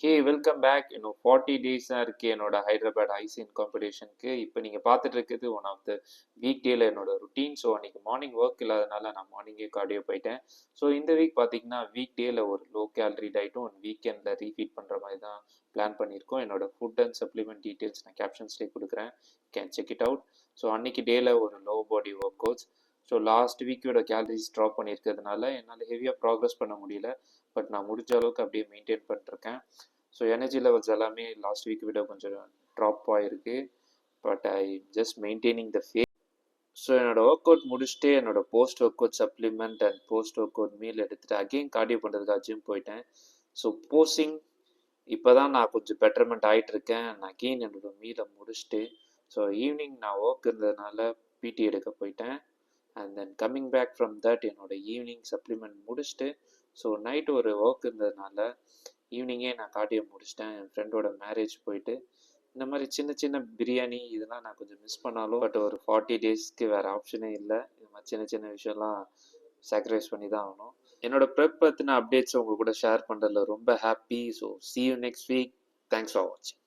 ஹே welcome back. இன்னும் 40 days தான் இருக்குது என்னோட ஹைதராபாத் ஐசிஎன் காம்படிஷனுக்கு. இப்போ நீங்கள் பார்த்துட்டு இருக்கிறது ஒன் ஆஃப் த வீக் டேல என்னோட ருட்டீன். ஸோ அன்றைக்கி மார்னிங் ஒர்க் இல்லாதனால நான் மார்னிங்கே கார்டியோ போயிட்டேன். ஸோ இந்த வீக் பார்த்தீங்கன்னா வீக் டேல ஒரு லோ கேலரி டயட்டும் ஒன் வீக்கெண்டில் ரீஃபீட் பண்ணுற மாதிரி தான் பிளான் பண்ணியிருக்கோம். என்னோட ஃபுட் அண்ட் சப்ளிமெண்ட் டீட்டெயில்ஸ் நான் கேப்ஷன்ஸ்லேயே கொடுக்குறேன், can check it out. So அன்றைக்கி டேல ஒரு low body workouts. So last வீக்கோட கேலரிஸ் ட்ராப் பண்ணியிருக்கிறதுனால என்னால் ஹெவியாக ப்ராக்ரஸ் பண்ண முடியல. பட் நான் முடிஞ்ச அளவுக்கு அப்படியே மெயின்டைன் பண்ணிருக்கேன். ஸோ எனர்ஜி லெவல்ஸ் எல்லாமே லாஸ்ட் வீக் விட கொஞ்சம் ட்ராப் ஆகிருக்கு. But I just maintaining the phase. So என்னோட ஒர்க் அவுட் முடிச்சுட்டு என்னோட post work out supplement and post work out meal எடுத்துகிட்டு அகெயின் கார்டியோ பண்ணுறதுக்காக ஜிம் போயிட்டேன். ஸோ போஸ்டிங் இப்போ தான் நான் கொஞ்சம் பெட்டர்மெண்ட் ஆகிட்டு இருக்கேன். நான் அகெயின் என்னோட மீலை முடிச்சுட்டு ஸோ ஈவினிங் நான் ஒர்க் இருந்ததுனால பிடி எடுக்க போயிட்டேன். And then coming back from that என்னோட ஈவினிங் சப்ளிமெண்ட் முடிச்சுட்டு ஸோ நைட்டு ஒரு ஒர்க் இருந்ததுனால ஈவினிங்கே நான் கார்டியோ முடிச்சிட்டேன். என் ஃப்ரெண்டோட மேரேஜ் போயிட்டு இந்த மாதிரி சின்ன சின்ன பிரியாணி இதெல்லாம் நான் கொஞ்சம் மிஸ் பண்ணாலும் பட் ஒரு 40 டேஸ்க்கு வேறு ஆப்ஷனே இல்லை. இது மாதிரி சின்ன சின்ன விஷயம்லாம் சாக்ரிஃபைஸ் பண்ணி தான் ஆகணும். என்னோட ப்ரெப் பற்றின அப்டேட்ஸ் உங்கள் கூட ஷேர் பண்ணுறதுல ரொம்ப happy. So see you next week. Thanks for வாட்சிங்.